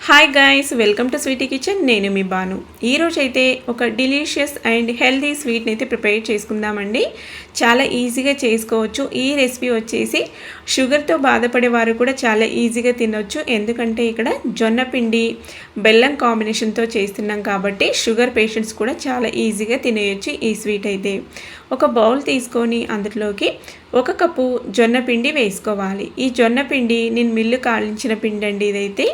Hi guys, welcome to Sweety Kitchen. నేను మీ బాను. ఈరోజు అయితే ఒక డిలీషియస్ అండ్ హెల్తీ స్వీట్ని అయితే ప్రిపేర్ చేసుకుందామండి. చాలా ఈజీగా చేసుకోవచ్చు. ఈ రెసిపీ వచ్చేసి షుగర్తో బాధపడే వారు కూడా చాలా ఈజీగా తినవచ్చు. ఎందుకంటే ఇక్కడ జొన్న పిండి బెల్లం కాంబినేషన్తో చేస్తున్నాం కాబట్టి షుగర్ పేషెంట్స్ కూడా చాలా ఈజీగా తినేయచ్చు ఈ స్వీట్ అయితే. ఒక బౌల్ తీసుకొని అందులోకి 1 కప్పు జొన్న పిండి వేసుకోవాలి. ఈ జొన్న పిండి నేను మిల్లు కాలించిన పిండి అండి ఇదైతే,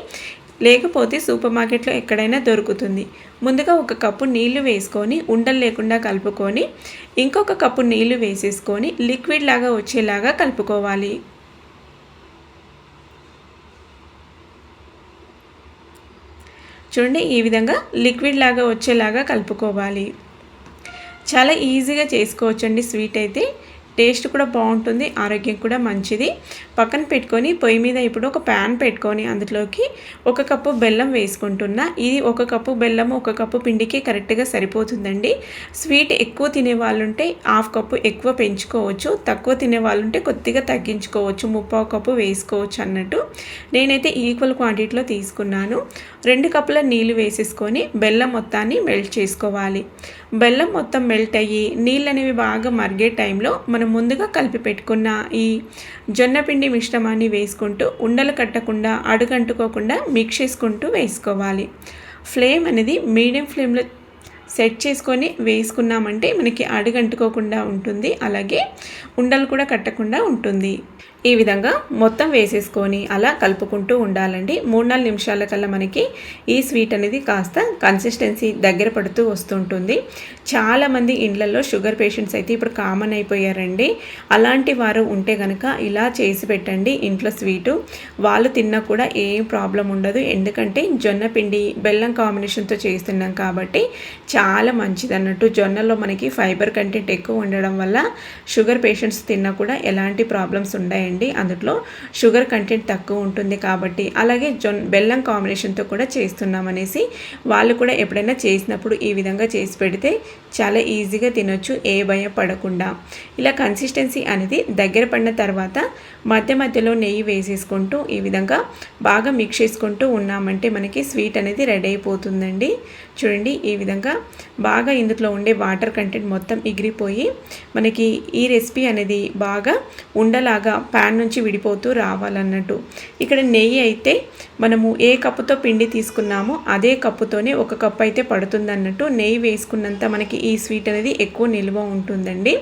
లేకపోతే సూపర్ మార్కెట్లో ఎక్కడైనా దొరుకుతుంది. ముందుగా 1 కప్పు నీళ్లు వేసుకొని ఉండలు లేకుండా కలుపుకొని ఇంకొక కప్పు నీళ్లు వేసేసుకొని లిక్విడ్ లాగా వచ్చేలాగా కలుపుకోవాలి. చూడండి, ఈ విధంగా లిక్విడ్ లాగా వచ్చేలాగా కలుపుకోవాలి. చాలా ఈజీగా చేసుకోవచ్చండి స్వీట్ అయితే. టేస్ట్ కూడా బాగుంటుంది, ఆరోగ్యం కూడా మంచిది. పక్కన పెట్టుకొని పొయ్యి మీద ఇప్పుడు ఒక ప్యాన్ పెట్టుకొని అందులోకి 1 కప్పు బెల్లం వేసుకుంటున్నా. ఇది 1 కప్పు బెల్లం 1 కప్పు పిండికి కరెక్ట్గా సరిపోతుందండి. స్వీట్ ఎక్కువ తినే వాళ్ళుంటే 1/2 కప్పు ఎక్కువ పెంచుకోవచ్చు, తక్కువ తినే వాళ్ళుంటే కొద్దిగా తగ్గించుకోవచ్చు, 3/4 కప్పు వేసుకోవచ్చు అన్నట్టు. నేనైతే ఈక్వల్ క్వాంటిటీలో తీసుకున్నాను. 2 కప్పుల నీళ్ళు వేసేసుకొని బెల్లం మొత్తాన్ని మెల్ట్ చేసుకోవాలి. బెల్లం మొత్తం మెల్ట్ అయ్యి నీళ్ళు అనేవి బాగా మరిగే టైంలో మనం ముందుగా కలిపి పెట్టుకున్న ఈ జొన్న పిండి మిశ్రమాన్ని వేసుకుంటూ ఉండలు కట్టకుండా అడుగంటుకోకుండా మిక్స్ చేసుకుంటూ వేసుకోవాలి. ఫ్లేమ్ అనేది మీడియం ఫ్లేమ్లో సెట్ చేసుకొని వేసుకున్నామంటే మనకి అడుగంటుకోకుండా ఉంటుంది, అలాగే ఉండలు కూడా కట్టకుండా ఉంటుంది. ఈ విధంగా మొత్తం వేసేసుకొని అలా కలుపుకుంటూ ఉండాలండి. 3-4 నిమిషాల కల్లా మనకి ఈ స్వీట్ అనేది కాస్త కన్సిస్టెన్సీ దగ్గర పడుతూ వస్తుంటుంది. చాలామంది ఇండ్లలో షుగర్ పేషెంట్స్ అయితే ఇప్పుడు కామన్ అయిపోయారండి. అలాంటి వారు ఉంటే కనుక ఇలా చేసి పెట్టండి ఇంట్లో స్వీటు. వాళ్ళు తిన్నా కూడా ఏం ప్రాబ్లం ఉండదు. ఎందుకంటే జొన్న పిండి బెల్లం కాంబినేషన్తో చేస్తున్నాం కాబట్టి చాలా మంచిది అన్నట్టు. జొన్నలో మనకి ఫైబర్ కంటెంట్ ఎక్కువ ఉండడం వల్ల షుగర్ పేషెంట్స్ తిన్నా కూడా ఎలాంటి ప్రాబ్లమ్స్ ఉండయండి. అందులో షుగర్ కంటెంట్ తక్కువ ఉంటుంది కాబట్టి. అలాగే బెల్లం కాంబినేషన్తో కూడా చేస్తున్నాం అనేసి వాళ్ళు కూడా ఎప్పుడైనా చేసినప్పుడు ఈ విధంగా చేసి పెడితే చాలా ఈజీగా తినొచ్చు, ఏ భయం పడకుండా. ఇలా కన్సిస్టెన్సీ అనేది దగ్గర పడిన తర్వాత మధ్య మధ్యలో నెయ్యి వేసేసుకుంటూ ఈ విధంగా బాగా మిక్స్ చేసుకుంటూ ఉన్నామంటే మనకి స్వీట్ అనేది రెడీ అయిపోతుందండి. చూడండి, ఈ విధంగా బాగా ఇందులో ఉండే వాటర్ కంటెంట్ మొత్తం ఎగిరిపోయి మనకి ఈ రెసిపీ అనేది బాగా ఉండలాగా ప్యాన్ నుంచి విడిపోతూ రావాలన్నట్టు. ఇక్కడ నెయ్యి అయితే మనము ఏ కప్పుతో పిండి తీసుకున్నామో అదే కప్పుతోనే 1 కప్పు అయితే పడుతుంది అన్నట్టు. నెయ్యి వేసుకున్నంత మనకి ఈ స్వీట్ అనేది ఎక్కువ నిల్వ ఉంటుందండి.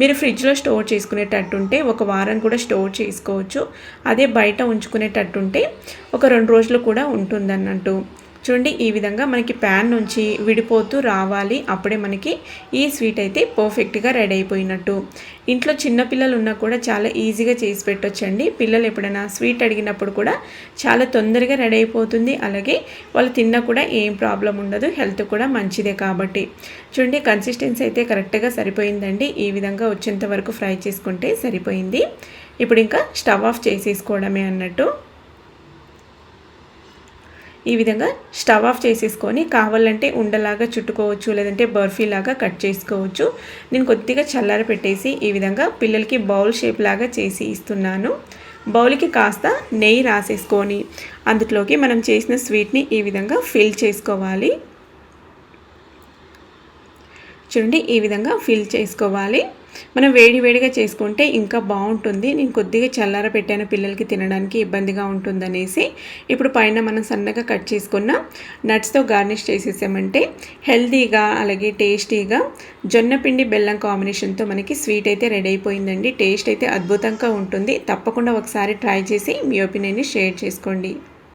మీరు ఫ్రిడ్జ్లో స్టోర్ చేసుకునేటట్టుంటే 1 వారం కూడా స్టోర్ చేసుకోవచ్చు. అదే బయట ఉంచుకునేటట్టుంటే ఒక 2 రోజులు కూడా ఉంటుందన్నట్టు. చూడండి, ఈ విధంగా మనకి ప్యాన్ నుంచి విడిపోతూ రావాలి. అప్పుడే మనకి ఈ స్వీట్ అయితే పర్ఫెక్ట్గా రెడీ అయిపోయినట్టు. ఇంట్లో చిన్నపిల్లలు ఉన్నా కూడా చాలా ఈజీగా చేసి పెట్టొచ్చండి. పిల్లలు ఎప్పుడైనా స్వీట్ అడిగినప్పుడు కూడా చాలా తొందరగా రెడీ అయిపోతుంది. అలాగే వాళ్ళు తిన్నా కూడా ఏం ప్రాబ్లం ఉండదు, హెల్త్ కూడా మంచిదే కాబట్టి. చూడండి, కన్సిస్టెన్సీ అయితే కరెక్ట్గా సరిపోయిందండి. ఈ విధంగా వచ్చేంత వరకు ఫ్రై చేసుకుంటే సరిపోయింది. ఇప్పుడు ఇంకా స్టవ్ ఆఫ్ చేసేసుకోవడమే అన్నట్టు. ఈ విధంగా స్టవ్ ఆఫ్ చేసేసుకొని కావాలంటే ఉండలాగా చుట్టుకోవచ్చు, లేదంటే బర్ఫీలాగా కట్ చేసుకోవచ్చు. నేను కొద్దిగా చల్లార పెట్టేసి ఈ విధంగా పిల్లలకి బౌల్ షేప్ లాగా చేసి ఇస్తున్నాను. బౌల్కి కాస్త నెయ్యి రాసేసుకొని అందులోకి మనం చేసిన స్వీట్ని ఈ విధంగా ఫిల్ చేసుకోవాలి. చూడండి, ఈ విధంగా ఫిల్ చేసుకోవాలి. మనం వేడివేడిగా చేసుకుంటే ఇంకా బాగుంటుంది. నేను కొద్దిగా చల్లార పెట్టాను పిల్లలకి తినడానికి ఇబ్బందిగా ఉంటుందనేసి. ఇప్పుడు పైన మనం సన్నగా కట్ చేసుకున్న నట్స్తో గార్నిష్ చేసేసామంటే హెల్తీగా అలాగే టేస్టీగా జొన్నపిండి బెల్లం కాంబినేషన్తో మనకి స్వీట్ అయితే రెడీ అయిపోయిందండి. టేస్ట్ అయితే అద్భుతంగా ఉంటుంది. తప్పకుండా ఒకసారి ట్రై చేసి మీ ఒపీనియన్ని షేర్ చేసుకోండి.